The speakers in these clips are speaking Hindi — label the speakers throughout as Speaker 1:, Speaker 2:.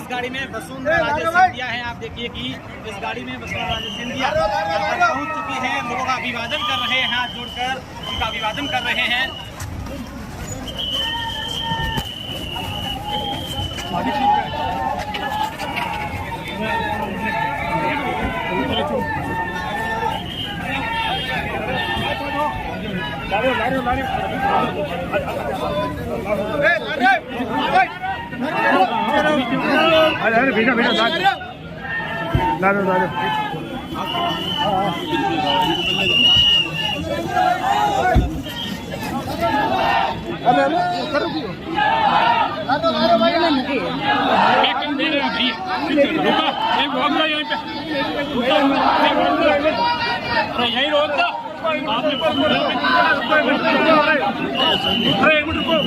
Speaker 1: इस गाड़ी में वसुंधरा राजे सिंधिया है। आप देखिए कि इस गाड़ी में वसुंधरा राजे सिंधिया पहुंच चुकी है। लोगों का अभिवादन कर रहे हैं, हाथ जोड़कर उनका अभिवादन कर रहे हैं।
Speaker 2: अरे भेजा भेजा लारो लारो अरे करो लारो लारो भाई एक कम दे रहे हैं रुका एक बोलना यहीं पे अरे यहीं रोक दो आपने अरे एक मिनट रुको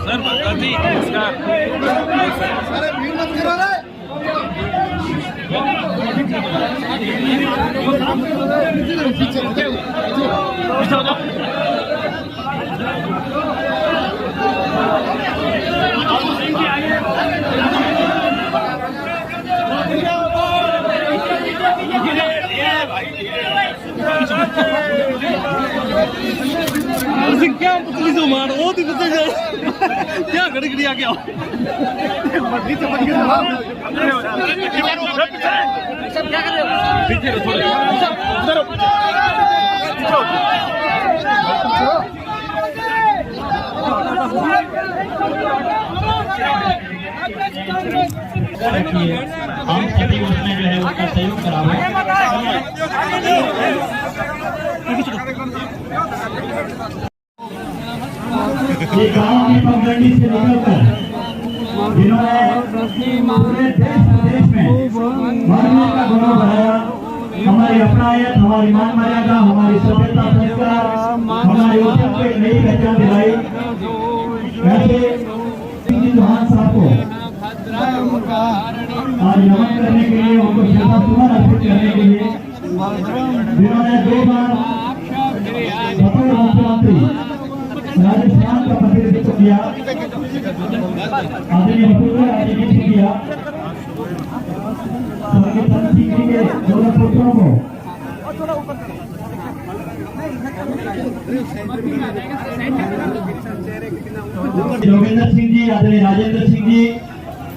Speaker 2: सर बता दी इसका अरे भीड़ मत करो रे पीछे क्या पुतली से मारो वो भी पता चल क्या गड़गड़ी आ गया मर्जी से बच गया सब क्या कर रहे हो पीछे थोड़ा उधर
Speaker 3: हम सभी उसमें जो है उसका सहयोग करावे। ये गाँव की पगडंडी से निकलकर जिन्होंने पूरे देश विदेश में मरने का गौरव बढ़ाया, हमारी अपनायत, हमारी मान मर्यादा, हमारी सभ्यता, संस्कार, हमारे उत्सव को एक नई पहचान दिलाई। ऐसे चौहान साहब को आज नमन करने के लिए, उनको श्रद्धासुमन अर्पित करने के लिए, जिन्होंने 2 बार सफल मुख्यमंत्री राजस्थान का प्रतिनिधित्व किया, आदरणीय वसुंधरा राजे सिंधिया स्वर्गीय संत सिंह जी के 2 पुत्रों को योगेंद्र सिंह जी, आदरणीय राजेंद्र सिंह जी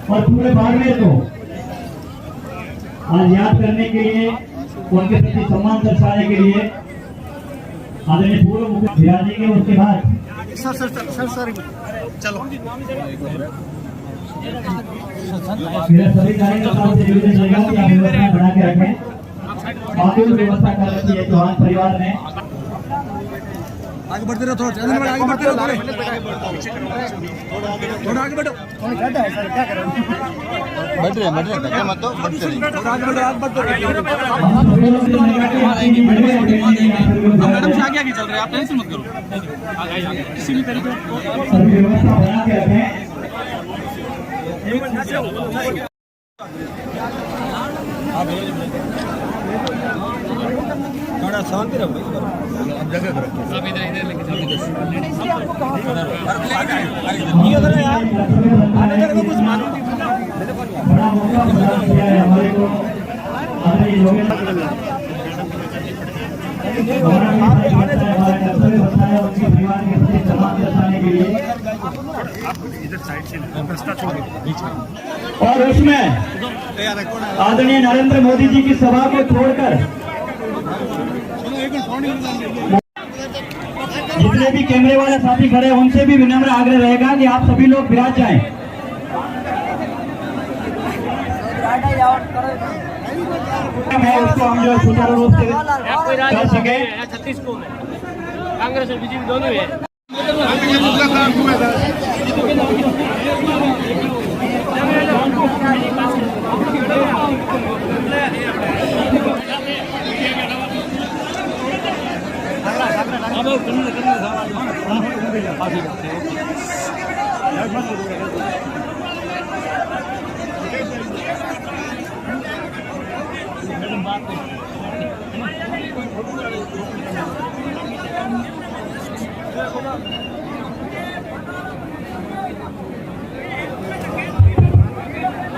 Speaker 3: और पूरे बाड़मेर को आज याद करने के लिए, उनके प्रति सम्मान दर्शाने के लिए आदरणीय पूर्व मुख्यमंत्री विराजेंगे। उसके बाद
Speaker 2: सर चलो
Speaker 3: मेरा सभी कार्यकर्ताओं से निवेदन रहेगा कि आप व्यवस्था बना के रखें। बाकी व्यवस्था कर रखी है चौहान परिवार ने।
Speaker 2: आगे बढ़ते रहो, थोड़ा आगे बढ़ते रहो, थोड़ा आगे बढ़ो। बढ़ रहे क्या मत दो, बढ़ते रहिए, थोड़ा आगे बढ़ो, आगे बढ़ते रहो। मैडम से आगे चल रहे हैं, आप टेंशन मत करो, किसी भी तरीके
Speaker 3: व्यवस्था बना के रखें।
Speaker 2: थोड़ा शांति रहो, अब जगह करो, सब इधर लेके चलो, कुछ मालूम नहीं,
Speaker 3: बड़ा मौका प्रदान किया है हमारे को। हमारे कर्तव्य बताया, उनके परिवार के प्रति सम्मान दर्शाने के लिए।
Speaker 2: इधर साइड से रास्ता छोड़ बीच में।
Speaker 3: और उसमें आदरणीय नरेंद्र मोदी जी की सभा को छोड़कर जितने भी कैमरे वाले साथी खड़े हैं, उनसे भी विनम्र आग्रह रहेगा कि आप सभी लोग विराज जाएं। है उसको हम जो सुचारू रूप से कर सके।
Speaker 1: छत्तीस को कांग्रेस और बीजेपी दोनों ही है।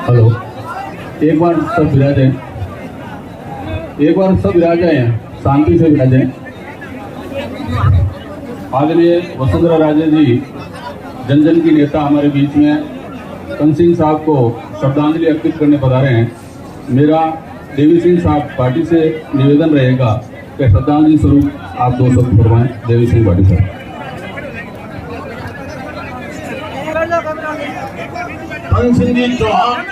Speaker 4: हेलो, एक बार सब विराजें, एक बार सब विराजें, शांति से विराजें। आदरणीय वसुंधरा राजे जी जन जन की नेता हमारे बीच में कंस सिंह साहब को श्रद्धांजलि अर्पित करने पधारे हैं। मेरा देवी सिंह साहब पार्टी से निवेदन रहेगा कि श्रद्धांजलि स्वरूप आप 2 शब्द फरमाएं। देवी सिंह पार्टी साहब।
Speaker 5: कंस सिंह जी चौहान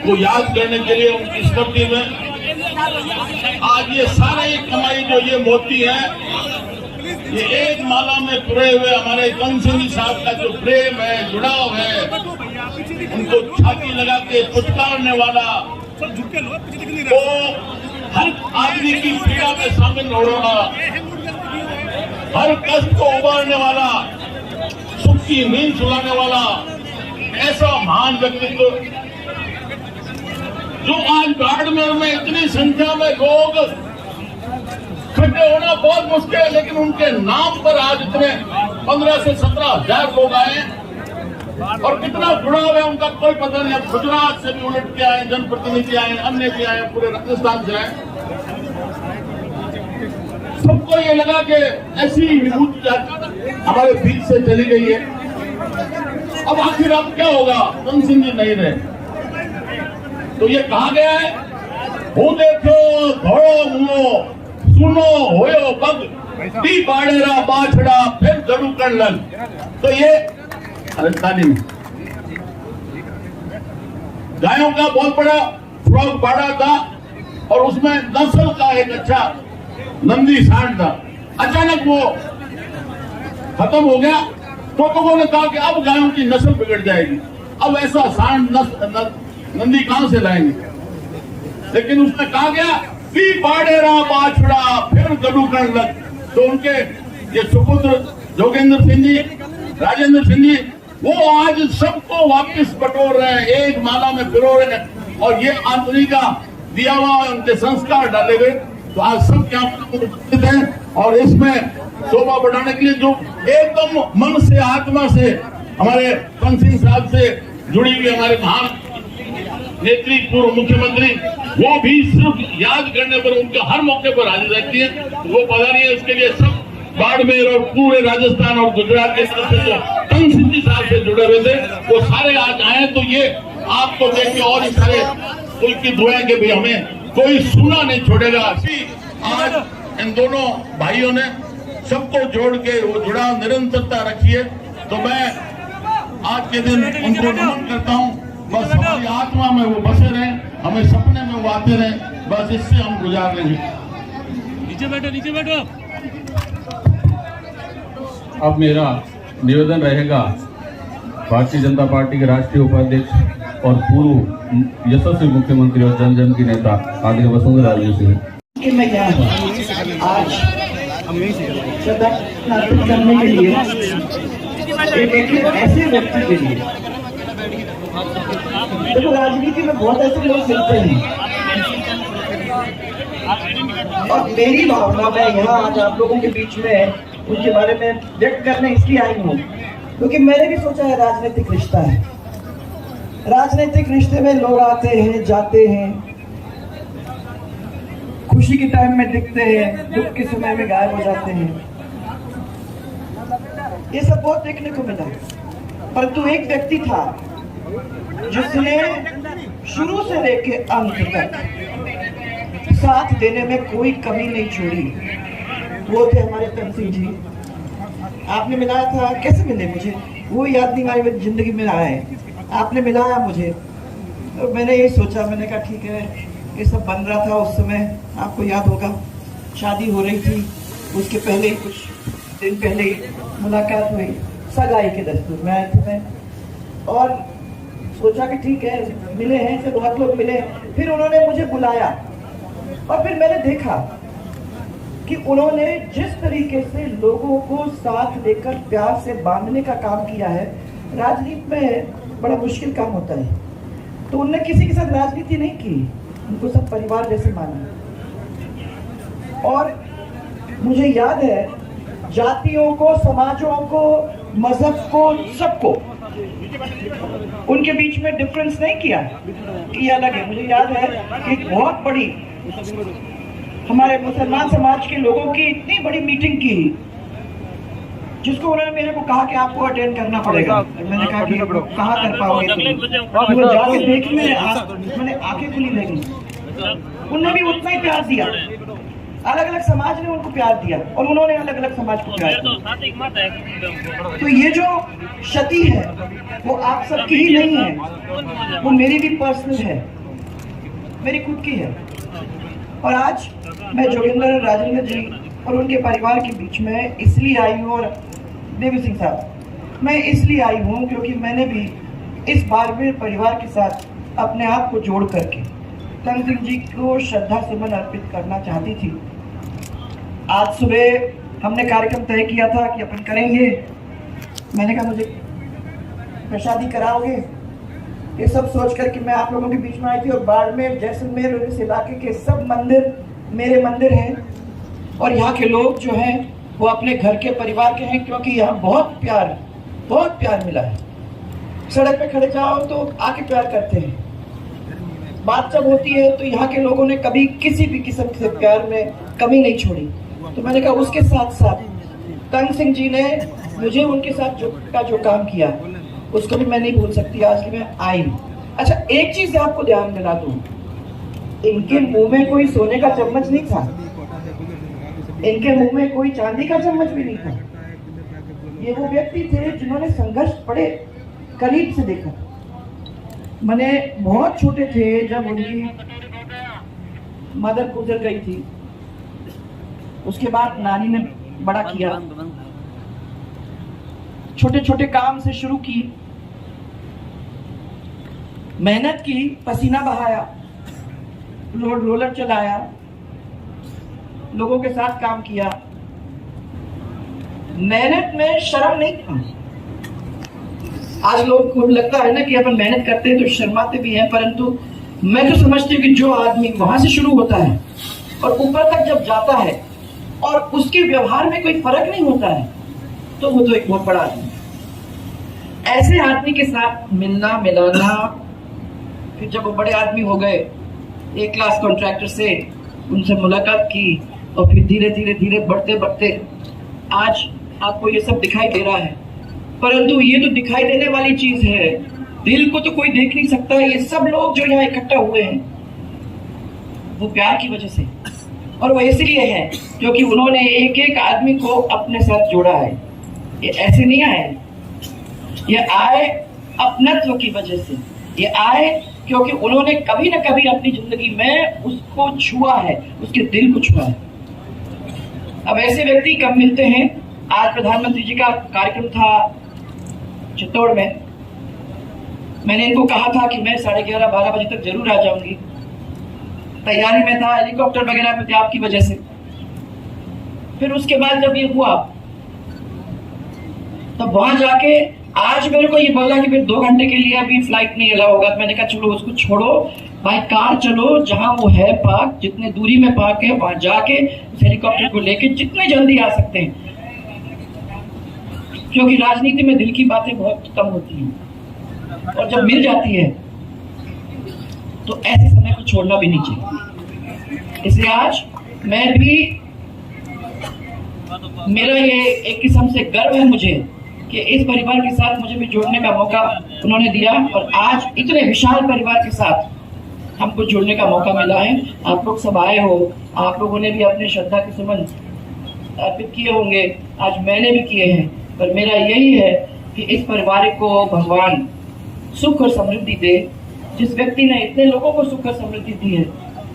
Speaker 5: को याद करने के लिए उनकी स्मृति में आज ये सारे कमाई जो ये मोती है, ये एक माला में पुरे हुए हमारे कंस सिंह जी साहब का जो प्रेम है, जुड़ाव है, उनको छाती लगा के पुचकारने वाला, वो हर आदमी की पीड़ा में शामिल होना, हर कष्ट को उबारने वाला, सुख की नींद सुलाने वाला ऐसा महान व्यक्तित्व जो आज बाड़मेर में इतनी संख्या में लोग इकट्ठे होना बहुत मुश्किल है, लेकिन उनके नाम पर आज इतने 15 से 17 हजार लोग आए और कितना जुड़ाव है उनका कोई पता नहीं। अब गुजरात से भी उलट के आए, जनप्रतिनिधि आए, अन्य भी आए, पूरे राजस्थान से आए। सबको ये लगा कि ऐसी विभूति हमारे बीच से चली गई है, अब आखिर अब क्या होगा, कंस सिंह जी नहीं रहे। तो ये कहा गया है, वो देखो धोड़ो मुंहो सुनो होयो पग टी बाड़ेरा बाछड़ा फिर जड़ू कर लन। तो ये तालीम गायों का बहुत बड़ा फ्रॉग बाड़ा था और उसमें नस्ल का एक अच्छा नंदी सांड था। अचानक वो खत्म हो गया तो लोगों ने कहा कि अब गायों की नस्ल बिगड़ जाएगी, अब ऐसा सांड नंदी कहां से लाएंगे। लेकिन उसने कहा गया पी बाड़ेरा बाछड़ा फिर गडू कर लग। तो उनके ये सुपुत्र जोगेंद्र सिंह जी, राजेंद्र सिंह जी, वो आज सबको वापस बटोर रहे हैं, एक माला में पिरो रहे हैं और ये आंतरिक का दिया हुआ उनके संस्कार डाले गए। तो आज सब क्या उपस्थित हैं और इसमें शोभा बढ़ाने के लिए जो एकदम मन से आत्मा से हमारे कंस सिंह साहब से जुड़ी हुई हमारे महान नेत्री पूर्व मुख्यमंत्री, वो भी सिर्फ याद करने पर उनके हर मौके पर हाजिर रहती है। वो पधारी है, इसके लिए सब बाड़मेर और पूरे राजस्थान और गुजरात के तरफ से जो कंस सिंह जी साहब से जुड़े हुए थे वो सारे आज आए। तो ये आपको देख के और सारे कुल की दुआएं के भी हमें कोई सुना नहीं छोड़ेगा। आज इन दोनों भाइयों ने सबको जोड़ के वो जुड़ाव निरंतरता रखी है। तो मैं आज के दिन उनको नमन करता हूँ। बस हमारी आत्मा में वो बसे रहे, हमें सपने में वो आते रहे, बस इससे हम गुजार लेंगे।
Speaker 2: नीचे बैठो, नीचे बैठो।
Speaker 4: अब मेरा निवेदन रहेगा भारतीय जनता पार्टी के राष्ट्रीय उपाध्यक्ष और पूर्व यशस्वी मुख्यमंत्री और जन जन की नेता आदरणीय वसुंधरा राजे से।
Speaker 6: मैं क्या हुआ आज श्रद्धांजलि करने के लिए एक ऐसे व्यक्ति के लिए, देखो राजनीति में बहुत ऐसे लोग मिलते हैं और मेरी भावना मैं यहाँ आज आप लोगों के बीच में उनके बारे में व्यक्त करने इसलिए आई हूँ क्योंकि मैंने भी सोचा है राजनीतिक रिश्ता है। राजनीतिक रिश्ते में लोग आते हैं, जाते हैं, खुशी के टाइम में दिखते हैं, दुख के समय में गायब हो जाते हैं। ये सब बहुत देखने को मिला, परंतु एक व्यक्ति था जिसने शुरू से लेके अंत तक साथ देने में कोई कमी नहीं छोड़ी। वो थे हमारे कंस सिंह जी। आपने मिलाया था, कैसे मिले मुझे वो याद नहीं, हमारी जिंदगी में आया है, आपने मिलाया मुझे। तो मैंने ये सोचा, मैंने कहा ठीक है, ये सब बन रहा था उस समय, आपको याद होगा शादी हो रही थी, उसके पहले ही कुछ दिन पहले ही मुलाकात हुई, सगाई के दस्तूर में आए थे मैं और सोचा कि ठीक है मिले हैं, से बहुत लोग मिले। फिर उन्होंने मुझे बुलाया और फिर मैंने देखा कि उन्होंने जिस तरीके से लोगों को साथ लेकर प्यार से बांधने का काम किया है, राजनीति में बड़ा मुश्किल काम होता है। तो उन्होंने किसी के साथ राजनीति नहीं की, उनको सब परिवार जैसे माना। और मुझे याद है जातियों को, समाजों को, मजहब को, सबको उनके बीच में डिफरेंस नहीं किया, ये अलग है। मुझे याद है कि एक बहुत बड़ी हमारे मुसलमान समाज के लोगों की इतनी बड़ी मीटिंग की, जिसको उन्होंने मेरे को कहा कि आपको अटेंड करना पड़ेगा। मैंने कहा कि कहाँ कर पाओगे तुम? वो जाके देखी, मैंने आंखें खुली देखी, उन्होंने भी उतना ही प्यार दिया। अलग अलग समाज ने उनको प्यार दिया और उन्होंने अलग अलग समाज को प्यार दिया। तो ये जो क्षति है वो आप सबकी ही नहीं है, वो मेरी भी पर्सनल है, मेरी खुद की है। और आज मैं जोगिंदर और राजेंद्र जी और उनके परिवार के बीच में इसलिए आई हूँ, और देवी सिंह साहब मैं इसलिए आई हूँ क्योंकि मैंने भी इस बारवीर परिवार के साथ अपने आप को जोड़ करके कंग सिंह जी को श्रद्धा सुमन अर्पित करना चाहती थी। आज सुबह हमने कार्यक्रम तय किया था कि अपन करेंगे। मैंने कहा मुझे प्रसादी कराओगे, ये सब सोच करके मैं आप लोगों के बीच में आई थी। और बाड़मेर, जैसलमेर और इस इलाके के सब मंदिर मेरे मंदिर हैं, और यहाँ के लोग जो हैं वो अपने घर के परिवार के हैं, क्योंकि यहाँ बहुत प्यार मिला है। सड़क पे खड़े जाओ तो आके प्यार करते हैं, बात जब होती है तो यहाँ के लोगों ने कभी किसी भी किस्म से प्यार में कमी नहीं छोड़ी। तो मैंने कहा उसके साथ साथ कंग सिंह जी ने मुझे उनके साथ जो काम किया उसको भी मैं नहीं भूल सकती। आज मैं आई। अच्छा, एक चीज आपको ध्यान दिला दूं, इनके मुंह में कोई सोने का चम्मच नहीं था, इनके मुंह में कोई चांदी का चम्मच भी नहीं था। ये वो व्यक्ति थे जिन्होंने संघर्ष बड़े करीब से देखा। मैंने बहुत छोटे थे जब उनकी मदर गुजर गई थी, उसके बाद नानी ने बड़ा किया, छोटे छोटे काम से शुरू की, मेहनत की, पसीना बहाया, रोलर चलाया, लोगों के साथ काम किया। मेहनत में शर्म नहीं था। आज लोग को लगता है ना कि अपन मेहनत करते हैं तो शर्माते भी हैं, परंतु मैं तो समझती हूँ कि जो आदमी वहां से शुरू होता है और ऊपर तक जब जाता है और उसके व्यवहार में कोई फर्क नहीं होता है तो वो तो एक बहुत बड़ा आदमी। ऐसे आदमी के साथ मिलना मिलाना, फिर जब वो बड़े आदमी हो गए, एक क्लास कॉन्ट्रैक्टर से उनसे मुलाकात की और फिर धीरे धीरे धीरे बढ़ते बढ़ते आज आपको ये सब दिखाई दे रहा है। परंतु ये तो दिखाई देने वाली चीज है, दिल को तो कोई देख नहीं सकता। ये सब लोग जो यहाँ इकट्ठा हुए हैं वो प्यार की वजह से, और वो इसलिए है क्योंकि उन्होंने एक एक आदमी को अपने साथ जोड़ा है। ये ऐसे नहीं आए, ये आए अपनत्व की वजह से, ये आए क्योंकि उन्होंने कभी ना कभी अपनी जिंदगी में उसको छुआ है, उसके दिल को छुआ है। अब ऐसे व्यक्ति कब मिलते हैं? आज प्रधानमंत्री जी का कार्यक्रम था चित्तौड़ में, मैंने इनको कहा था कि मैं 11:30-12 बजे तक जरूर आ जाऊंगी। तैयारी में था, हेलीकॉप्टर वगैरह में थे आपकी वजह से। फिर उसके बाद जब ये हुआ तब वहां जाके आज मेरे को ये बोला कि फिर 2 घंटे के लिए अभी फ्लाइट नहीं अलाउ होगा। मैंने कहा चलो उसको छोड़ो भाई, कार चलो जहां वो है पार्क, जितने दूरी में पार्क है वहां जाके उस हेलीकॉप्टर को लेके जितने जल्दी आ सकते हैं, क्योंकि राजनीति में दिल की बातें बहुत कम होती हैं और जब मिल जाती है तो ऐसे समय को छोड़ना भी नहीं चाहिए। इसलिए आज मैं भी, मेरा ये एक किस्म से गर्व है मुझे कि इस परिवार के साथ मुझे भी जुड़ने का मौका उन्होंने दिया, और आज इतने विशाल परिवार के साथ हमको जुड़ने का मौका मिला है। आप लोग सब आए हो, आप लोगों ने भी अपने श्रद्धा के सुमन अर्पित किए होंगे, आज मैंने भी किए हैं। पर मेरा यही है कि इस परिवार को भगवान सुख और समृद्धि दे। जिस व्यक्ति ने इतने लोगों को सुख और समृद्धि दी है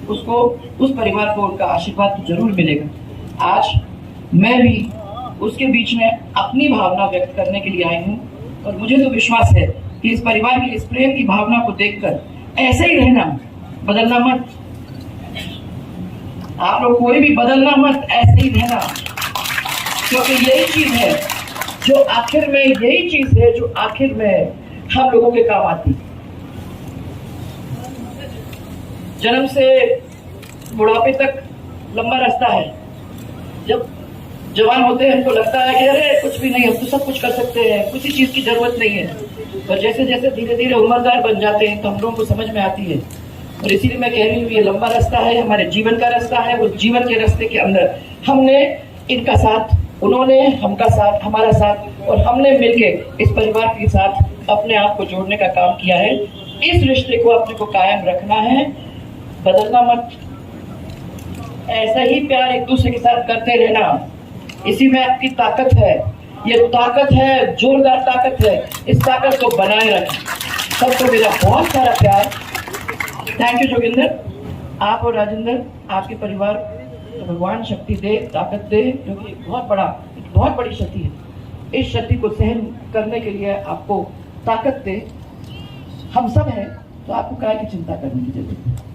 Speaker 6: उसको, उस परिवार को उनका आशीर्वाद तो जरूर मिलेगा। आज मैं भी उसके बीच में अपनी भावना व्यक्त करने के लिए आई हूँ, और मुझे तो विश्वास है कि इस परिवार की इस प्रेम की भावना को देखकर ऐसे ही रहना, बदलना मत। आप लोग कोई भी बदलना मत, ऐसे ही रहना, क्योंकि यही चीज है जो आखिर में, यही चीज है जो आखिर में हम लोगों के काम आती। जन्म से बुढ़ापे तक लंबा रास्ता है। जब जवान होते हैं हमको लगता है कि अरे कुछ भी नहीं, हम तो सब कुछ कर सकते हैं, किसी चीज की जरूरत नहीं है। और जैसे जैसे धीरे धीरे उम्रदार बन जाते हैं तो हम लोगों को समझ में आती है। और इसीलिए मैं कह रही हूँ ये लंबा रास्ता है, हमारे जीवन का रास्ता है। उस जीवन के रास्ते के अंदर हमने इनका साथ, उन्होंने हमका साथ, हमारा साथ, और हमने मिलके इस परिवार के साथ अपने आप को जोड़ने का काम किया है। इस रिश्ते को अपने को कायम रखना है, बदलना मत। ऐसा ही प्यार एक दूसरे के साथ करते रहना, इसी में आपकी ताकत है। ये ताकत है, जोरदार ताकत है। इस ताकत को बनाए रखें। सबको मेरा बहुत सारा प्यार। Thank you Joginder. आप और राजेंद्र, आपके परिवार भगवान शक्ति दे, ताकत दे, क्योंकि बहुत बड़ी शक्ति है। इस शक्ति को सहन करने के लिए आपको ताकत दे। हम सब हैं, तो आपको काय की चिंता करने की जरूरत है।